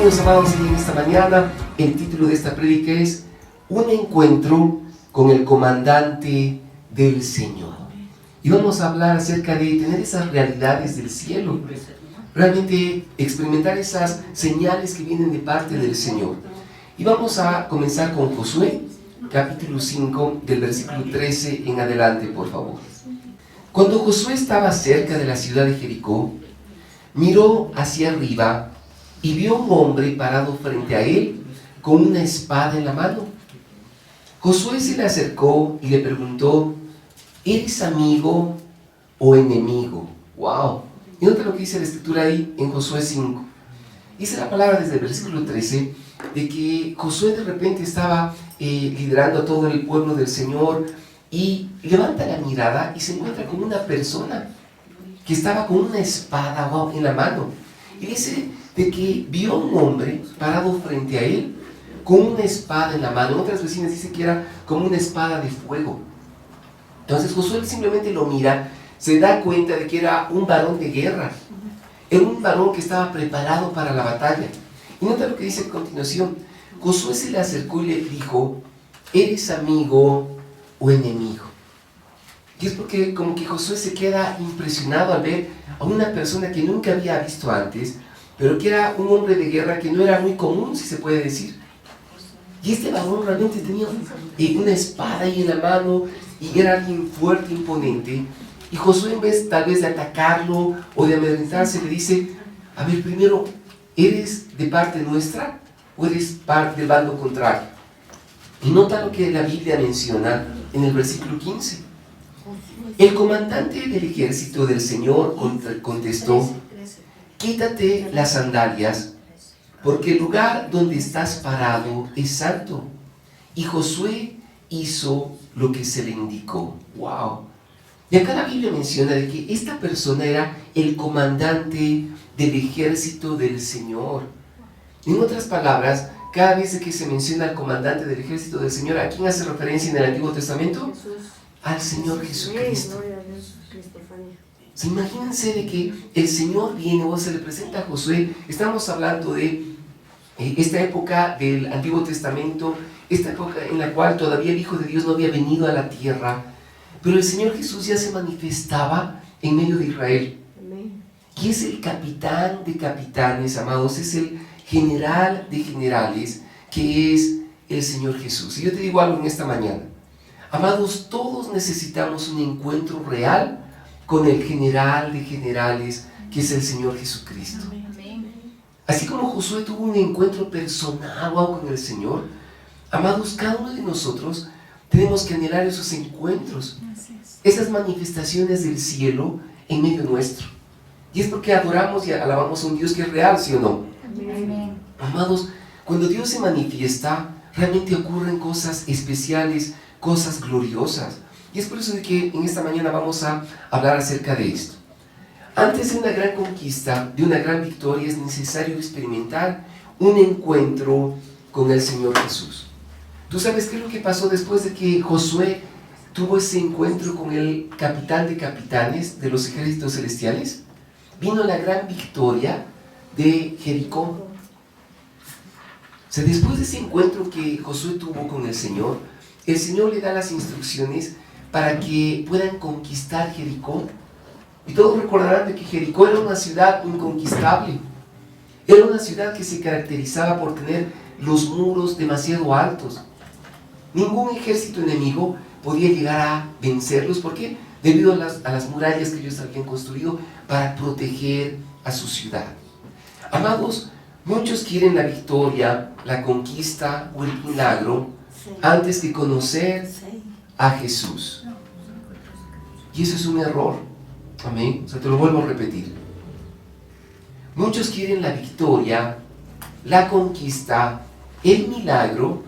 Bienvenidos, amados, en esta mañana. El título de esta prédica es Un encuentro con el comandante del Señor. Y vamos a hablar acerca de tener esas realidades del cielo, realmente experimentar esas señales que vienen de parte del Señor. Y vamos a comenzar con Josué, capítulo 5, del versículo 13 en adelante, por favor. Cuando Josué estaba cerca de la ciudad de Jericó, miró hacia arriba y vio un hombre parado frente a él con una espada en la mano. Josué se le acercó y le preguntó: ¿eres amigo o enemigo? ¡Wow! Y nota lo que dice la escritura ahí en Josué 5. Dice la palabra desde el versículo 13 de que Josué de repente estaba liderando a todo el pueblo del Señor y levanta la mirada y se encuentra con una persona que estaba con una espada en la mano. Y dice de que vio a un hombre parado frente a él con una espada en la mano. En otras versiones dice que era como una espada de fuego. Entonces Josué simplemente lo mira, se da cuenta de que era un varón de guerra. Era un varón que estaba preparado para la batalla. Y nota lo que dice a continuación. Josué se le acercó y le dijo: ¿eres amigo o enemigo? Y es porque como que Josué se queda impresionado al ver a una persona que nunca había visto antes, pero que era un hombre de guerra que no era muy común, si se puede decir. Y este varón realmente tenía una espada ahí en la mano y era alguien fuerte, imponente. Y Josué, en vez tal vez de atacarlo o de amedrentarse, le dice: a ver, primero, ¿eres de parte nuestra o eres parte del bando contrario? Y nota lo que la Biblia menciona en el versículo 15. El comandante del ejército del Señor contestó: quítate las sandalias, porque el lugar donde estás parado es santo. Y Josué hizo lo que se le indicó. ¡Wow! Y acá la Biblia menciona de que esta persona era el comandante del ejército del Señor. En otras palabras, cada vez que se menciona al comandante del ejército del Señor, ¿a quién hace referencia en el Antiguo Testamento? Al Señor Jesucristo. ¿Se imagínense de que el Señor viene o se le presenta a Josué? Estamos hablando de esta época del Antiguo Testamento, esta época en la cual todavía el Hijo de Dios no había venido a la tierra, pero el Señor Jesús ya se manifestaba en medio de Israel. Y es el capitán de capitanes, amados, es el general de generales, que es el Señor Jesús. Y yo te digo algo en esta mañana. Amados, todos necesitamos un encuentro real con el general de generales, que es el Señor Jesucristo. Así como Josué tuvo un encuentro personal con el Señor, amados, cada uno de nosotros tenemos que anhelar esos encuentros, esas manifestaciones del cielo en medio nuestro. Y es porque adoramos y alabamos a un Dios que es real, ¿sí o no? Amén. Amados, cuando Dios se manifiesta, realmente ocurren cosas especiales, cosas gloriosas. Y es por eso de que en esta mañana vamos a hablar acerca de esto. Antes de una gran conquista, de una gran victoria, es necesario experimentar un encuentro con el Señor Jesús. ¿Tú sabes qué es lo que pasó después de que Josué tuvo ese encuentro con el capitán de capitanes de los ejércitos celestiales? Vino la gran victoria de Jericó. O sea, después de ese encuentro que Josué tuvo con el Señor le da las instrucciones para que puedan conquistar Jericó. Y todos recordarán de que Jericó era una ciudad inconquistable. Era una ciudad que se caracterizaba por tener los muros demasiado altos. Ningún ejército enemigo podía llegar a vencerlos. ¿Por qué? Debido a las murallas que ellos habían construido para proteger a su ciudad. Amados, muchos quieren la victoria, la conquista o el milagro antes que conocer a Jesús. Y eso es un error. Amén. O sea, te lo vuelvo a repetir. Muchos quieren la victoria, la conquista, el milagro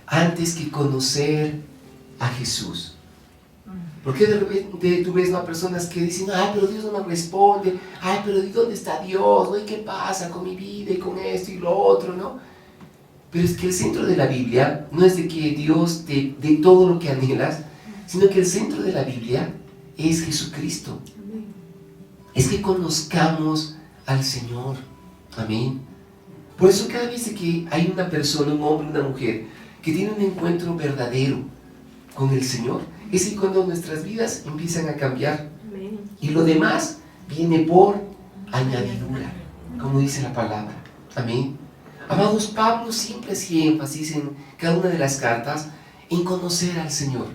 antes que conocer a Jesús. Porque de repente tú ves a personas que dicen: ay, pero Dios no me responde, ay, pero ¿dónde está Dios? ¿No? ¿Y qué pasa con mi vida y con esto y lo otro? ¿No? Pero es que el centro de la Biblia no es de que Dios te dé todo lo que anhelas, sino que el centro de la Biblia es Jesucristo. Es que conozcamos al Señor. Amén. Por eso cada vez que hay una persona, un hombre, una mujer, que tiene un encuentro verdadero con el Señor, es ahí cuando nuestras vidas empiezan a cambiar. Y lo demás viene por añadidura, como dice la palabra. Amén. Amados, Pablo siempre hacía énfasis en cada una de las cartas en conocer al Señor.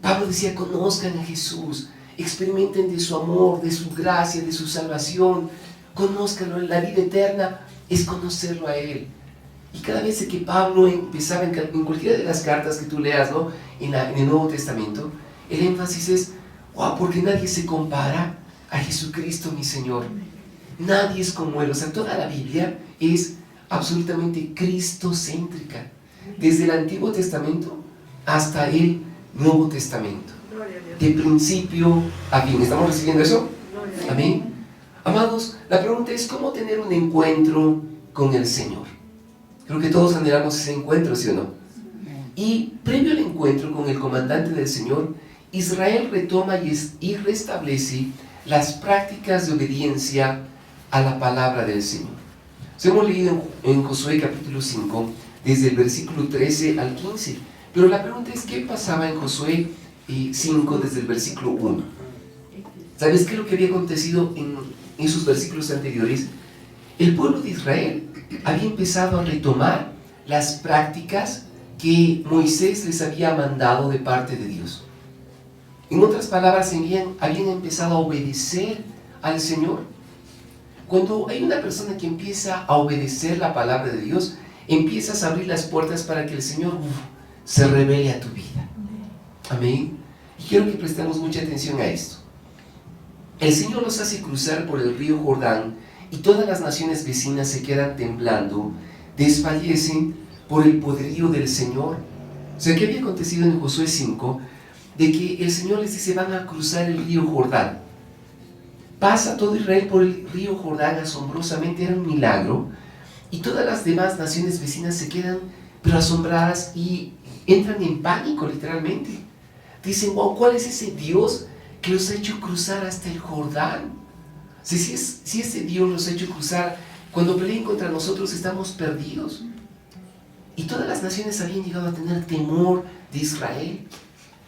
Pablo decía: conozcan a Jesús, experimenten de su amor, de su gracia, de su salvación, conózcanlo. La vida eterna es conocerlo a Él. Y cada vez que Pablo empezaba en cualquiera de las cartas que tú leas, ¿no?, en el Nuevo Testamento, el énfasis es: wow, porque nadie se compara a Jesucristo mi Señor. Nadie es como Él. O sea, toda la Biblia es absolutamente cristocéntrica, desde el Antiguo Testamento hasta el Nuevo Testamento, de principio a fin. ¿Estamos recibiendo eso? Amén. Amados, la pregunta es: ¿cómo tener un encuentro con el Señor? Creo que todos anhelamos ese encuentro, ¿sí o no? Y previo al encuentro con el comandante del Señor, Israel retoma y restablece las prácticas de obediencia a la palabra del Señor. Hemos leído en Josué capítulo 5, desde el versículo 13 al 15. Pero la pregunta es: ¿qué pasaba en Josué 5 desde el versículo 1? ¿Sabes qué es lo que había acontecido en esos versículos anteriores? El pueblo de Israel había empezado a retomar las prácticas que Moisés les había mandado de parte de Dios. En otras palabras, habían empezado a obedecer al Señor. Cuando hay una persona que empieza a obedecer la palabra de Dios, empiezas a abrir las puertas para que el Señor se revele a tu vida. Amén. Y quiero que prestemos mucha atención a esto. El Señor los hace cruzar por el río Jordán y todas las naciones vecinas se quedan temblando, desfallecen por el poderío del Señor. O sea, ¿qué había acontecido en Josué 5? De que el Señor les dice: van a cruzar el río Jordán. Pasa todo Israel por el río Jordán asombrosamente, era un milagro, y todas las demás naciones vecinas se quedan pero asombradas y entran en pánico literalmente. Dicen: wow, ¿cuál es ese Dios que los ha hecho cruzar hasta el Jordán? Si ese Dios los ha hecho cruzar, cuando peleen contra nosotros estamos perdidos. Y todas las naciones habían llegado a tener temor de Israel.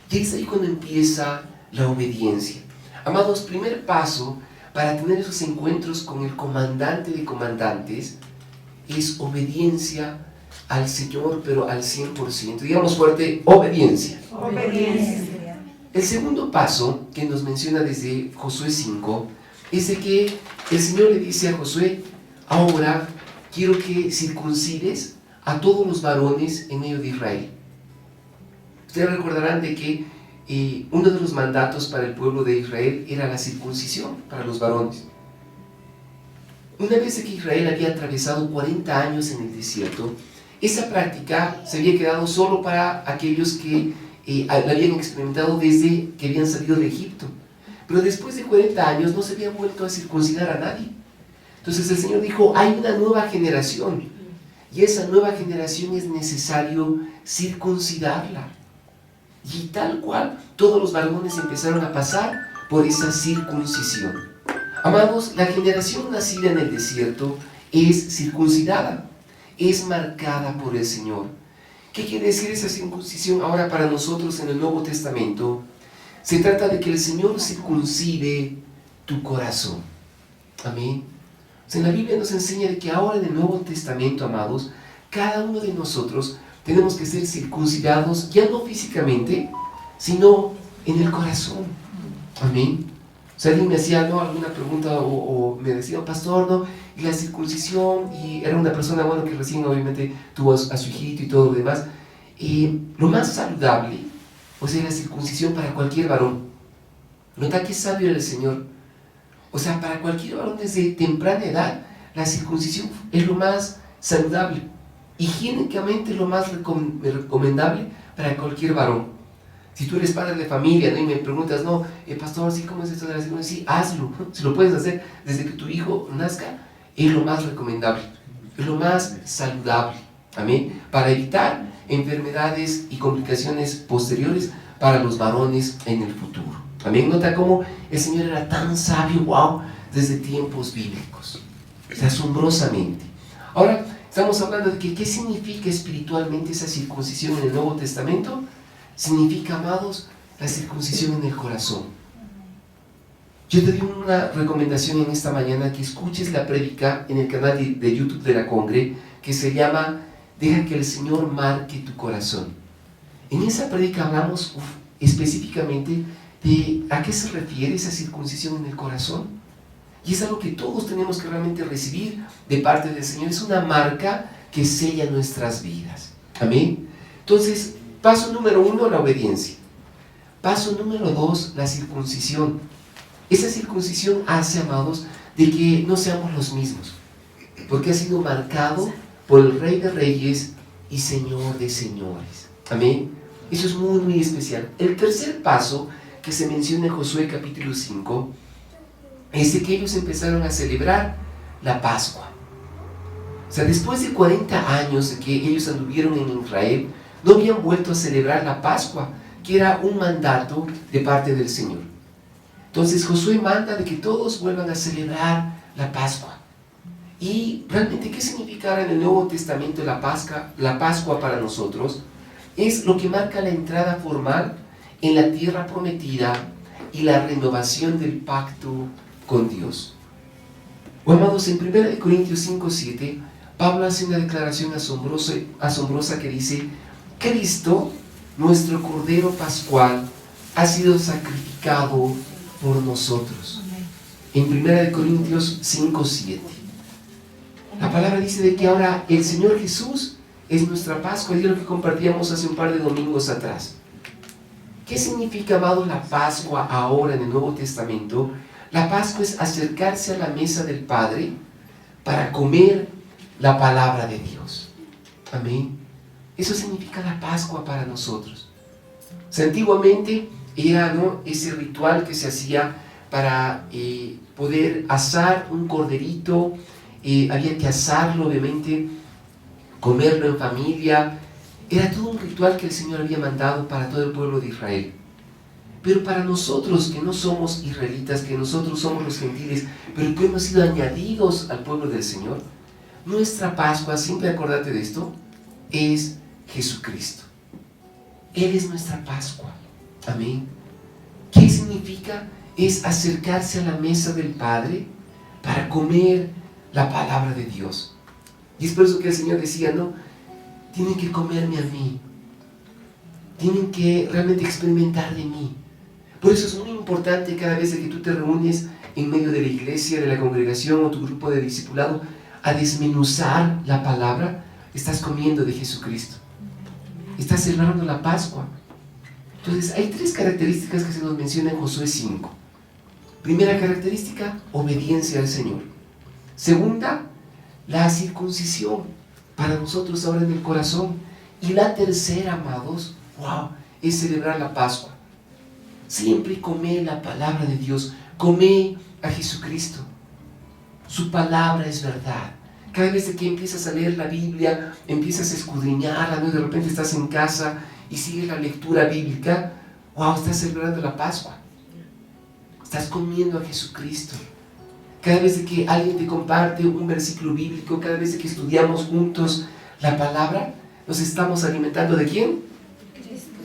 Y es ahí cuando empieza la obediencia. Amados, primer paso para tener esos encuentros con el comandante de comandantes es obediencia al Señor, pero al 100%. Digamos fuerte: obediencia. Obediencia. El segundo paso que nos menciona desde Josué 5 es de que el Señor le dice a Josué: ahora quiero que circuncides a todos los varones en medio de Israel. Ustedes recordarán de que uno de los mandatos para el pueblo de Israel era la circuncisión para los varones. Una vez que Israel había atravesado 40 años en el desierto, esa práctica se había quedado solo para aquellos que la habían experimentado desde que habían salido de Egipto. Pero después de 40 años no se había vuelto a circuncidar a nadie. Entonces el Señor dijo: hay una nueva generación, y esa nueva generación es necesario circuncidarla. Y tal cual, todos los varones empezaron a pasar por esa circuncisión. Amados, la generación nacida en el desierto es circuncidada, es marcada por el Señor. ¿Qué quiere decir esa circuncisión ahora para nosotros en el Nuevo Testamento? Se trata de que el Señor circuncide tu corazón. Amén. O sea, en la Biblia nos enseña de que ahora en el Nuevo Testamento, amados, cada uno de nosotros tenemos que ser circuncidados, ya no físicamente, sino en el corazón. Amén. O sea, alguien me hacía alguna pregunta o me decía: pastor, ¿no? Y la circuncisión, y era una persona, bueno, que recién obviamente tuvo a su hijito y todo lo demás. Lo más saludable, o sea, la circuncisión para cualquier varón. Nota qué sabio era el Señor. O sea, para cualquier varón desde temprana edad, la circuncisión es lo más saludable, higiénicamente lo más recomendable para cualquier varón. Si tú eres padre de familia, ¿no?, y me preguntas: no, pastor, ¿sí, cómo es esto de la circuncisión? Sí, hazlo. Si lo puedes hacer desde que tu hijo nazca, es lo más recomendable, es lo más saludable. Amén. Para evitar enfermedades y complicaciones posteriores para los varones en el futuro. Amén. Nota cómo el Señor era tan sabio, wow, desde tiempos bíblicos. O sea, asombrosamente. Ahora, estamos hablando de que ¿qué significa espiritualmente esa circuncisión en el Nuevo Testamento? Significa, amados, la circuncisión en el corazón. Yo te doy una recomendación en esta mañana, que escuches la prédica en el canal de YouTube de la Congre, que se llama Deja que el Señor marque tu corazón. En esa prédica hablamos específicamente de a qué se refiere esa circuncisión en el corazón. Y es algo que todos tenemos que realmente recibir de parte del Señor. Es una marca que sella nuestras vidas. Amén. Entonces, paso número 1, la obediencia. Paso número 2, la circuncisión. Esa circuncisión hace, amados, de que no seamos los mismos, porque ha sido marcado por el Rey de Reyes y Señor de Señores. Amén. Eso es muy, muy especial. El tercer paso que se menciona en Josué capítulo 5 es de que ellos empezaron a celebrar la Pascua. O sea, después de 40 años de que ellos anduvieron en Israel, no habían vuelto a celebrar la Pascua, que era un mandato de parte del Señor. Entonces Josué manda de que todos vuelvan a celebrar la Pascua. Y realmente, ¿qué significa ahora en el Nuevo Testamento la Pascua para nosotros? Es lo que marca la entrada formal en la tierra prometida y la renovación del pacto con Dios. Amados, en 1 Corintios 5:7, Pablo hace una declaración asombrosa que dice: Cristo, nuestro Cordero Pascual, ha sido sacrificado por nosotros. En 1 Corintios 5:7. La palabra dice de que ahora el Señor Jesús es nuestra Pascua, y es lo que compartíamos hace un par de domingos atrás. ¿Qué significa, amado, la Pascua ahora en el Nuevo Testamento? La Pascua es acercarse a la mesa del Padre para comer la palabra de Dios. Amén. Eso significa la Pascua para nosotros. O sea, antiguamente era, ¿no?, ese ritual que se hacía para poder asar un corderito. Había que asarlo, obviamente, comerlo en familia. Era todo un ritual que el Señor había mandado para todo el pueblo de Israel. Pero para nosotros que no somos israelitas, que nosotros somos los gentiles, pero que hemos sido añadidos al pueblo del Señor, nuestra Pascua, siempre acordate de esto, es Jesucristo. Él es nuestra Pascua. Amén. ¿Qué significa? Es acercarse a la mesa del Padre para comer la palabra de Dios. Y es por eso que el Señor decía, no, tienen que comerme a mí, tienen que realmente experimentar de mí. Por eso es muy importante cada vez que tú te reúnes en medio de la iglesia, de la congregación o tu grupo de discipulado, a desmenuzar la palabra. Estás comiendo de Jesucristo, estás celebrando la Pascua. Entonces hay 3 características que se nos mencionan en Josué 5. Primera característica, obediencia al Señor. Segunda, la circuncisión para nosotros ahora en el corazón. Y la tercera, amados, es celebrar la Pascua. Siempre come la palabra de Dios, come a Jesucristo. Su palabra es verdad. Cada vez que empiezas a leer la Biblia, empiezas a escudriñarla, ¿no? De repente estás en casa y sigues la lectura bíblica, estás celebrando la Pascua. Estás comiendo a Jesucristo. Cada vez que alguien te comparte un versículo bíblico, cada vez que estudiamos juntos la palabra, nos estamos alimentando ¿de quién?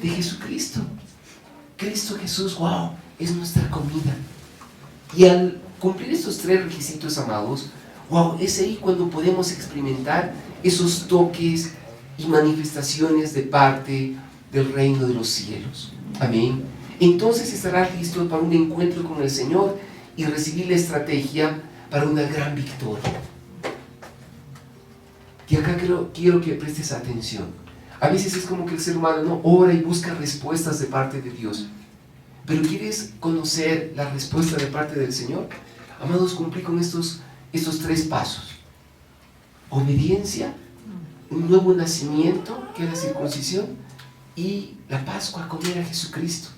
De Jesucristo. Cristo Jesús, es nuestra comida. Y al cumplir estos 3 requisitos, amados, es ahí cuando podemos experimentar esos toques y manifestaciones de parte del reino de los cielos. Amén. Entonces estarás listo para un encuentro con el Señor y recibir la estrategia para una gran victoria. Y acá quiero que prestes atención. A veces es como que el ser humano no ora y busca respuestas de parte de Dios. Pero ¿quieres conocer la respuesta de parte del Señor? Amados, cumplí con estos 3 pasos. Obediencia, un nuevo nacimiento, que es la circuncisión, y la Pascua, comer a Jesucristo.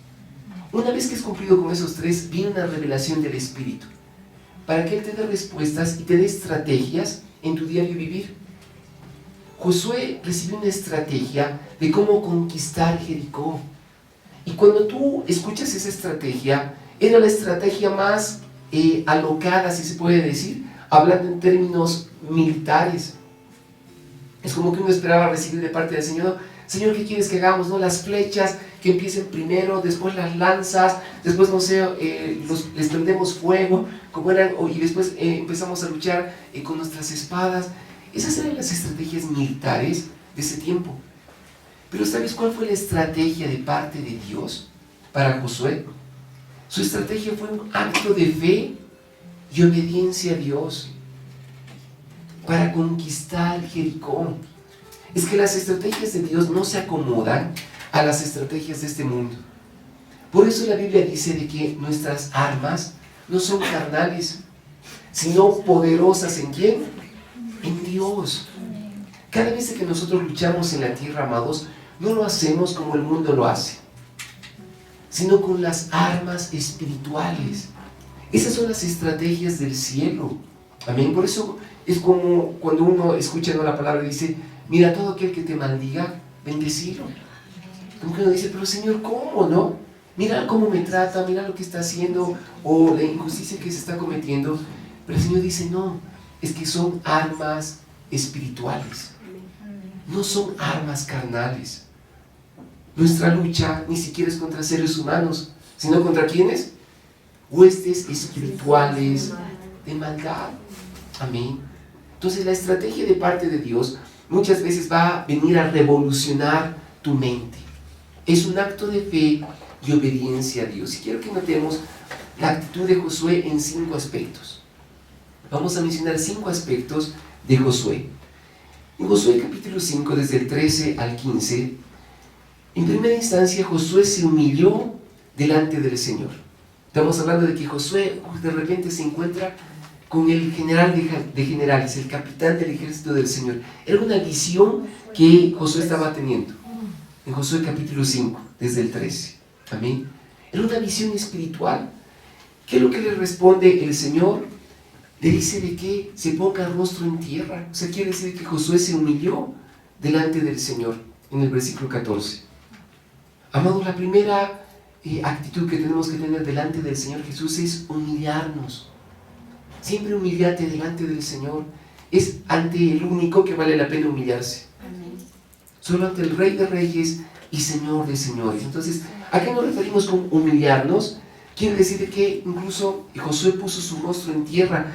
Una vez que has cumplido con esos 3, viene una revelación del Espíritu, para que Él te dé respuestas y te dé estrategias en tu diario vivir. Josué recibió una estrategia de cómo conquistar Jericó. Y cuando tú escuchas esa estrategia, era la estrategia más alocada, si se puede decir, hablando en términos militares. Es como que uno esperaba recibir de parte del Señor, Señor, ¿qué quieres que hagamos? ¿No? Las flechas que empiecen primero, después las lanzas, después, no sé, les prendemos fuego, como eran, y después empezamos a luchar con nuestras espadas. Esas eran las estrategias militares de ese tiempo. Pero ¿sabes cuál fue la estrategia de parte de Dios para Josué? Su estrategia fue un acto de fe y obediencia a Dios para conquistar Jericó. Es que las estrategias de Dios no se acomodan a las estrategias de este mundo. Por eso la Biblia dice de que nuestras armas no son carnales, sino poderosas ¿en quién? En Dios. Cada vez que nosotros luchamos en la tierra, amados, no lo hacemos como el mundo lo hace, sino con las armas espirituales. Esas son las estrategias del cielo. Amén. Por eso es como cuando uno escucha la palabra y dice, mira, todo aquel que te maldiga, bendecilo. Como que uno dice, pero Señor, ¿cómo, no? Mira cómo me trata, mira lo que está haciendo, o la injusticia que se está cometiendo. Pero el Señor dice, no, es que son armas espirituales. No son armas carnales. Nuestra lucha ni siquiera es contra seres humanos, sino contra ¿quiénes? Huestes espirituales de maldad. Amén. Entonces la estrategia de parte de Dios muchas veces va a venir a revolucionar tu mente. Es un acto de fe y obediencia a Dios. Y quiero que notemos la actitud de Josué en 5 aspectos. Vamos a mencionar 5 aspectos de Josué. En Josué capítulo 5, desde el 13 al 15, en primera instancia Josué se humilló delante del Señor. Estamos hablando de que Josué de repente se encuentra con el general de generales, el capitán del ejército del Señor. Era una visión que Josué estaba teniendo. En Josué capítulo 5, desde el 13. Amén. Era una visión espiritual. ¿Qué es lo que le responde el Señor? Le dice de que se ponga el rostro en tierra. O sea, quiere decir que Josué se humilló delante del Señor, en el versículo 14. Amados, la primera actitud que tenemos que tener delante del Señor Jesús es humillarnos. Siempre humillate delante del Señor. Es ante el único que vale la pena humillarse. Amén. Solo ante el Rey de Reyes y Señor de Señores. Entonces, ¿a qué nos referimos con humillarnos? Quiere decir que incluso Josué puso su rostro en tierra.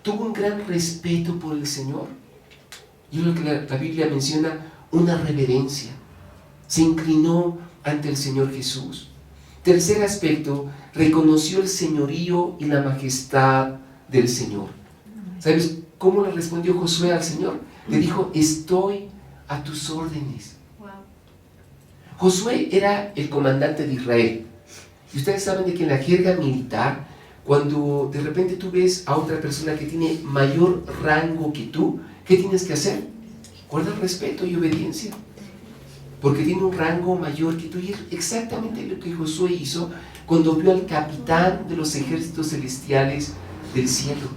Tuvo un gran respeto por el Señor. Y lo que la Biblia menciona, una reverencia. Se inclinó ante el Señor Jesús. Tercer aspecto, reconoció el señorío y la majestad del Señor. ¿Sabes cómo le respondió Josué al Señor? Le dijo, estoy a tus órdenes. Josué era el comandante de Israel. Y ustedes saben de que en la jerga militar, cuando de repente tú ves a otra persona que tiene mayor rango que tú, ¿qué tienes que hacer? Guardar respeto y obediencia. Porque tiene un rango mayor que tú. Y es exactamente lo que Josué hizo cuando vio al capitán de los ejércitos celestiales del cielo.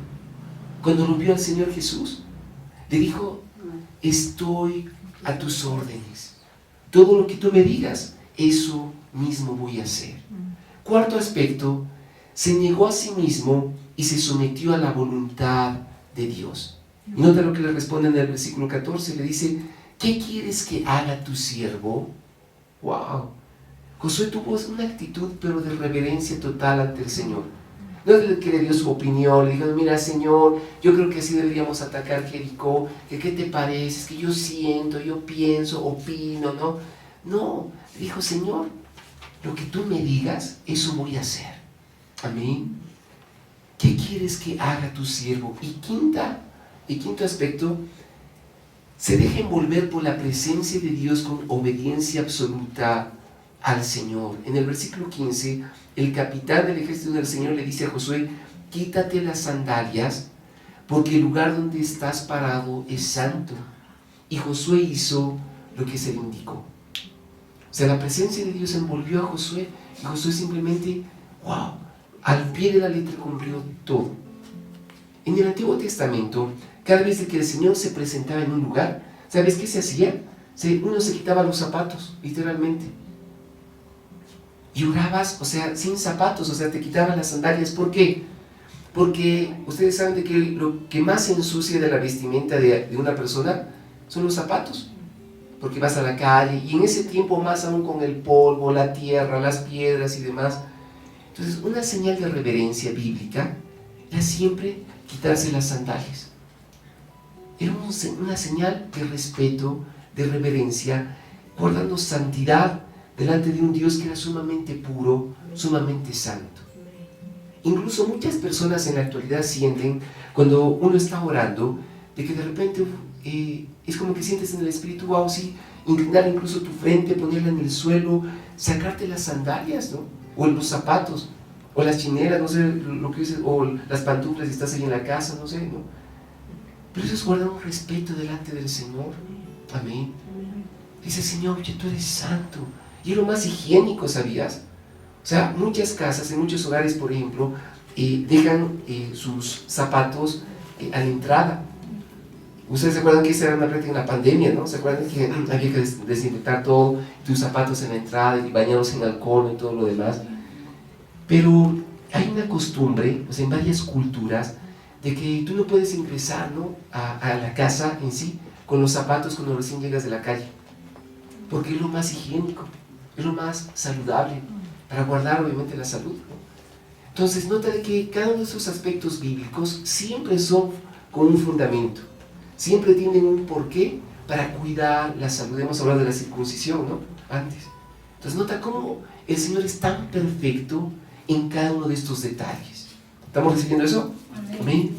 Cuando lo vio al Señor Jesús, le dijo, estoy a tus órdenes. Todo lo que tú me digas, eso mismo voy a hacer. Cuarto aspecto, se negó a sí mismo y se sometió a la voluntad de Dios. Y nota lo que le responde en el versículo 14, le dice, ¿qué quieres que haga tu siervo? ¡Wow! Josué tuvo una actitud pero de reverencia total ante el Señor. No es que le dio su opinión, le dijo, mira Señor, yo creo que así deberíamos atacar Jericó, que ¿qué te parece? Es que yo siento, yo pienso, opino, ¿no? No, le dijo, Señor, lo que tú me digas, eso voy a hacer. Amén. ¿Qué quieres que haga tu siervo? Y quinto aspecto, se deja envolver por la presencia de Dios con obediencia absoluta al Señor. En el versículo 15, el capitán del ejército del Señor le dice a Josué, quítate las sandalias, porque el lugar donde estás parado es santo. Y Josué hizo lo que se le indicó. O sea, la presencia de Dios envolvió a Josué y Josué simplemente, wow, al pie de la letra cumplió todo. En el Antiguo Testamento, cada vez que el Señor se presentaba en un lugar, ¿sabes qué se hacía? Uno se quitaba los zapatos, literalmente. Y orabas, o sea, sin zapatos, o sea, te quitaban las sandalias. ¿Por qué? Porque ustedes saben de que lo que más se ensucia de la vestimenta de una persona son los zapatos. Porque vas a la calle y en ese tiempo más aún con el polvo, la tierra, las piedras y demás. Entonces, una señal de reverencia bíblica era siempre quitarse las sandalias. Era una señal de respeto, de reverencia, guardando santidad delante de un Dios que era sumamente puro, sumamente santo. Incluso muchas personas en la actualidad sienten, cuando uno está orando, de que de repente es como que sientes en el espíritu, wow, sí, inclinar incluso tu frente, ponerla en el suelo, sacarte las sandalias, ¿no? O los zapatos, o las chineras, no sé lo que dices, o las pantuflas si estás ahí en la casa, no sé, ¿no? Pero eso es guardar un respeto delante del Señor. Amén. Dice, Señor, oye, tú eres santo. Y es lo más higiénico, ¿sabías? O sea, muchas casas, en muchos hogares, por ejemplo, dejan sus zapatos a la entrada. Ustedes se acuerdan que esa era una práctica en la pandemia, ¿no? ¿Se acuerdan que había que desinfectar todo, tus zapatos en la entrada y bañarlos en alcohol y todo lo demás? Pero hay una costumbre, o sea, en varias culturas, de que tú no puedes ingresar, ¿no?, a la casa en sí con los zapatos cuando recién llegas de la calle, porque es lo más higiénico, es lo más saludable, para guardar obviamente la salud, ¿no? Entonces nota de que cada uno de esos aspectos bíblicos siempre son con un fundamento, siempre tienen un porqué para cuidar la salud. Hemos hablado de la circuncisión, ¿no?, antes. Entonces nota cómo el Señor es tan perfecto en cada uno de estos detalles. ¿Estamos recibiendo eso? Amén.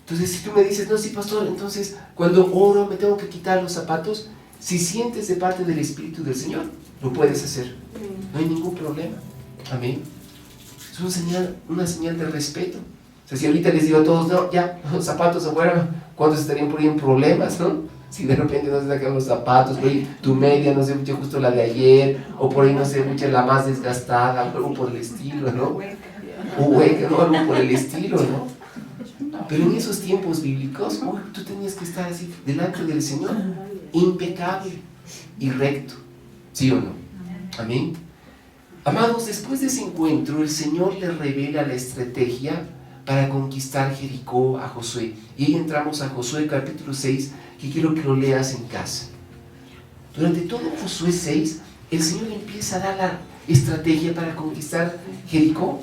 Entonces, si tú me dices, no, sí, pastor, entonces cuando oro me tengo que quitar los zapatos, si sientes de parte del Espíritu del Señor, lo puedes hacer. No hay ningún problema. Amén. Es una señal de respeto. O sea, si ahorita les digo a todos, no, ya, los zapatos afuera, ¿cuántos estarían por ahí en problemas, no? Si de repente no se sacan los zapatos, por ahí tu media, no sé, mucho justo la de ayer, o por ahí, no sé, mucha la más desgastada, algo por el estilo, ¿no? O hueca, ¿no? Algo por el estilo, ¿no? Pero en esos tiempos bíblicos, tú tenías que estar así, delante del Señor, impecable y recto. ¿Sí o no? Amén. Amados, después de ese encuentro, el Señor le revela la estrategia para conquistar Jericó a Josué. Y ahí entramos a Josué capítulo 6, que quiero que lo leas en casa. Durante todo Josué 6, el Señor empieza a dar la estrategia para conquistar Jericó.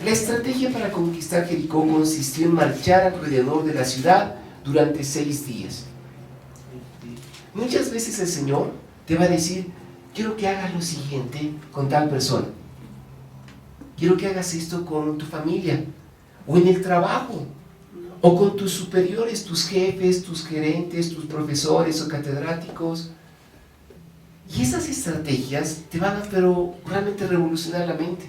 La estrategia para conquistar Jericó consistió en marchar alrededor de la ciudad durante 6 días. Muchas veces el Señor te va a decir, quiero que hagas lo siguiente con tal persona. Quiero que hagas esto con tu familia, o en el trabajo, o con tus superiores, tus jefes, tus gerentes, tus profesores o catedráticos. Y esas estrategias te van a, pero realmente revolucionar la mente.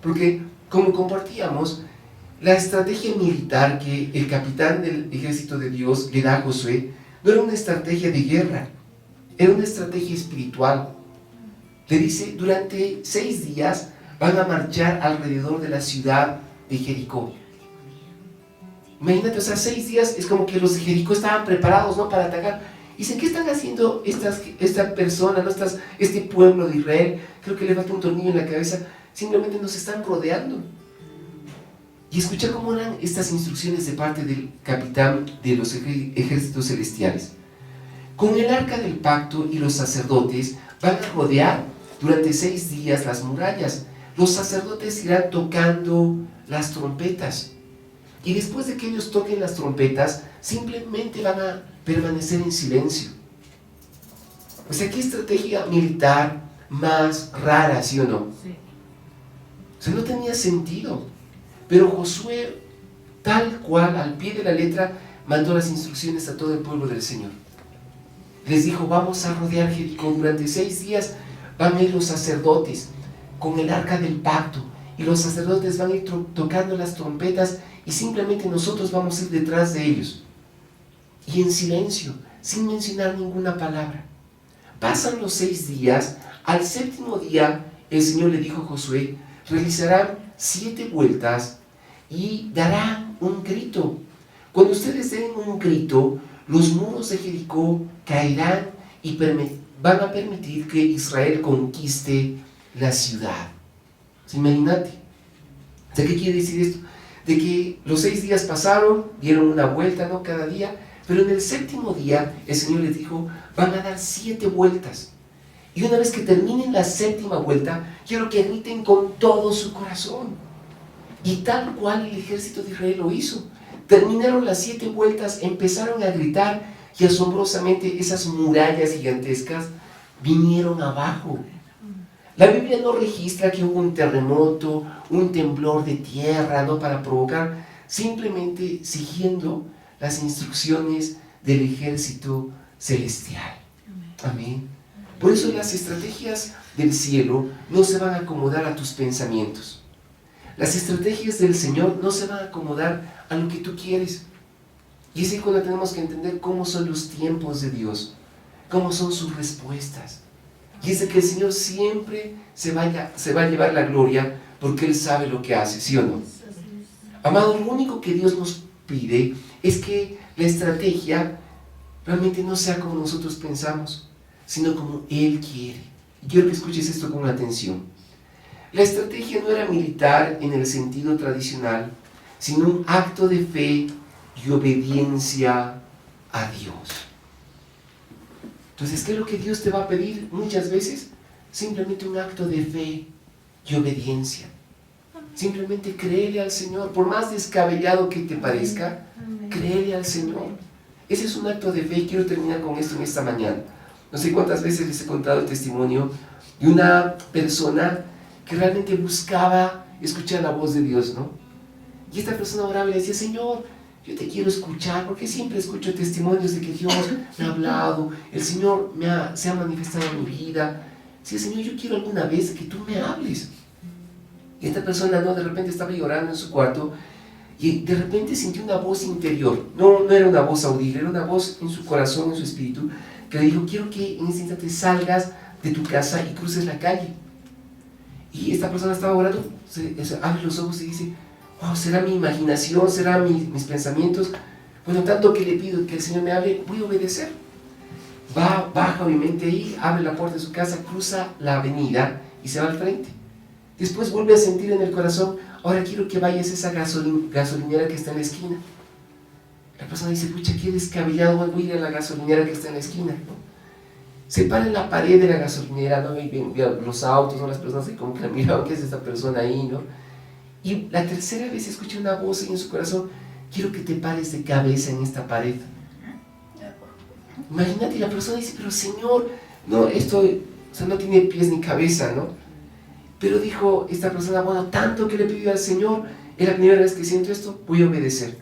Porque, como compartíamos, la estrategia militar que el capitán del ejército de Dios le da a Josué no era una estrategia de guerra, era una estrategia espiritual. Le dice, durante 6 días van a marchar alrededor de la ciudad de Jericó. Imagínate, o sea, 6 días es como que los de Jericó estaban preparados, ¿no?, para atacar. Dicen, ¿qué están haciendo esta persona, ¿no?, este pueblo de Israel? Creo que le falta un tornillo en la cabeza. Simplemente nos están rodeando. Y escucha cómo eran estas instrucciones de parte del capitán de los ejércitos celestiales. Con el arca del pacto y los sacerdotes van a rodear durante 6 días las murallas. Los sacerdotes irán tocando las trompetas. Y después de que ellos toquen las trompetas, simplemente van a permanecer en silencio. O sea, ¿qué estrategia militar más rara, sí o no? Sí. O sea, no tenía sentido. Pero Josué, tal cual, al pie de la letra, mandó las instrucciones a todo el pueblo del Señor. Les dijo, vamos a rodear Jericó durante 6 días. Van a ir los sacerdotes con el arca del pacto. Y los sacerdotes van a ir tocando las trompetas y simplemente nosotros vamos a ir detrás de ellos. Y en silencio, sin mencionar ninguna palabra. Pasan los 6 días, al 7º día el Señor le dijo a Josué, realizarán 7 vueltas y darán un grito. Cuando ustedes den un grito, los muros de Jericó caerán y van a permitir que Israel conquiste la ciudad. Imagínate. ¿De qué quiere decir esto? De que los 6 días pasaron, dieron una vuelta, ¿no? Cada día, pero en el 7º día el Señor les dijo, van a dar 7 vueltas. Y una vez que terminen la 7ª vuelta, quiero que griten con todo su corazón. Y tal cual el ejército de Israel lo hizo. Terminaron las 7 vueltas, empezaron a gritar y asombrosamente esas murallas gigantescas vinieron abajo. La Biblia no registra que hubo un terremoto, un temblor de tierra, ¿no? Para provocar, simplemente siguiendo las instrucciones del ejército celestial. Amén. Por eso las estrategias del cielo no se van a acomodar a tus pensamientos. Las estrategias del Señor no se van a acomodar a lo que tú quieres. Y es ahí cuando tenemos que entender cómo son los tiempos de Dios, cómo son sus respuestas. Y es de que el Señor siempre se va a llevar la gloria porque Él sabe lo que hace, ¿sí o no? Amado, lo único que Dios nos pide es que la estrategia realmente no sea como nosotros pensamos, sino como Él quiere. Y quiero que escuches esto con atención. La estrategia no era militar en el sentido tradicional, sino un acto de fe y obediencia a Dios. Entonces, ¿qué es lo que Dios te va a pedir muchas veces? Simplemente un acto de fe y obediencia. Simplemente créele al Señor, por más descabellado que te parezca, créele al Señor. Ese es un acto de fe y quiero terminar con esto en esta mañana. No sé cuántas veces les he contado el testimonio de una persona que realmente buscaba escuchar la voz de Dios, ¿no? Y esta persona oraba y le decía, Señor, yo te quiero escuchar, porque siempre escucho testimonios de que Dios me ha hablado, el Señor se ha manifestado en mi vida. Sí, Señor, yo quiero alguna vez que tú me hables. Y esta persona, ¿no? De repente estaba llorando en su cuarto y de repente sintió una voz interior. No era una voz audible, era una voz en su corazón, en su espíritu, que le dijo, quiero que en este instante salgas de tu casa y cruces la calle. Y esta persona estaba orando, abre los ojos y dice, wow, ¿será mi imaginación? ¿Será mis pensamientos? Bueno, tanto que le pido que el Señor me hable, voy a obedecer. Baja obviamente ahí, abre la puerta de su casa, cruza la avenida y se va al frente. Después vuelve a sentir en el corazón, ahora quiero que vayas a esa gasolinera que está en la esquina. La persona dice, pucha, qué descabellado, voy a ir a la gasolinera que está en la esquina, ¿no? Se para en la pared de la gasolinera, ¿no? Y ven los autos, ¿no? Las personas se como que miraban, ¿qué es esta persona ahí, no? Y la tercera vez escucha una voz ahí en su corazón, quiero que te pares de cabeza en esta pared. Imagínate, la persona dice, pero Señor, no, esto, o sea, no tiene pies ni cabeza, ¿no? Pero dijo esta persona, bueno, tanto que le pidió al Señor, es la primera vez que siento esto, voy a obedecer.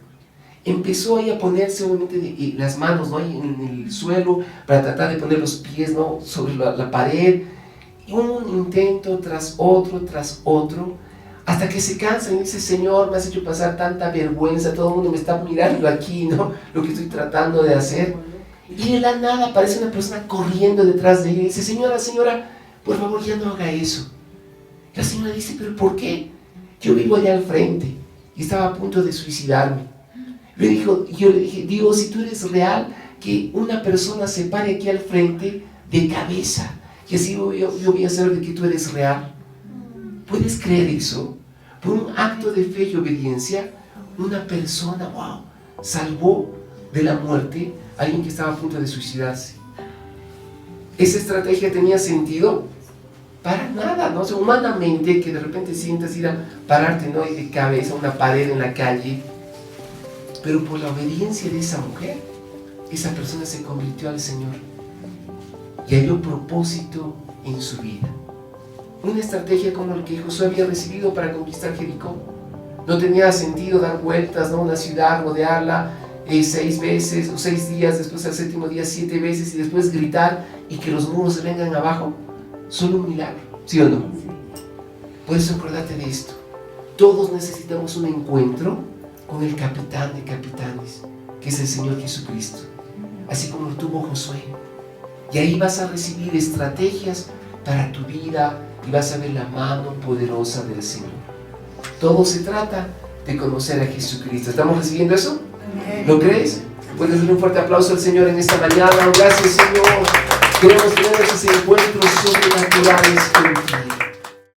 Empezó ahí a ponerse obviamente las manos, ¿no? Ahí en el suelo para tratar de poner los pies, ¿no? Sobre la pared. Y un intento tras otro, hasta que se cansa y dice, Señor, me has hecho pasar tanta vergüenza, todo el mundo me está mirando aquí, ¿no? Lo que estoy tratando de hacer. Y de la nada aparece una persona corriendo detrás de ella y dice, señora, por favor ya no haga eso. La señora dice, ¿pero por qué? Yo vivo allá al frente y estaba a punto de suicidarme. Yo le dije, Dios, si tú eres real, que una persona se pare aquí al frente de cabeza, y así yo voy a saber de que tú eres real. ¿Puedes creer eso? Por un acto de fe y obediencia, una persona, wow, salvó de la muerte a alguien que estaba a punto de suicidarse. ¿Esa estrategia tenía sentido? Para nada, ¿no? O sea, humanamente, que de repente sientas ir a pararte, ¿no? Y de cabeza a una pared en la calle, pero por la obediencia de esa mujer, esa persona se convirtió al Señor y halló propósito en su vida. Una estrategia como la que Josué había recibido para conquistar Jericó. No tenía sentido dar vueltas, ¿no? Una ciudad, rodearla 6 veces o 6 días, después al 7º día 7 veces y después gritar y que los muros se vengan abajo. Solo un milagro, ¿sí o no? Puedes acordarte de esto. Todos necesitamos un encuentro con el capitán de capitanes, que es el Señor Jesucristo, así como lo tuvo Josué. Y ahí vas a recibir estrategias para tu vida y vas a ver la mano poderosa del Señor. Todo se trata de conocer a Jesucristo. ¿Estamos recibiendo eso? ¿Lo crees? Puedes darle un fuerte aplauso al Señor en esta mañana. Gracias, Señor. Queremos tener esos encuentros sobrenaturales contigo.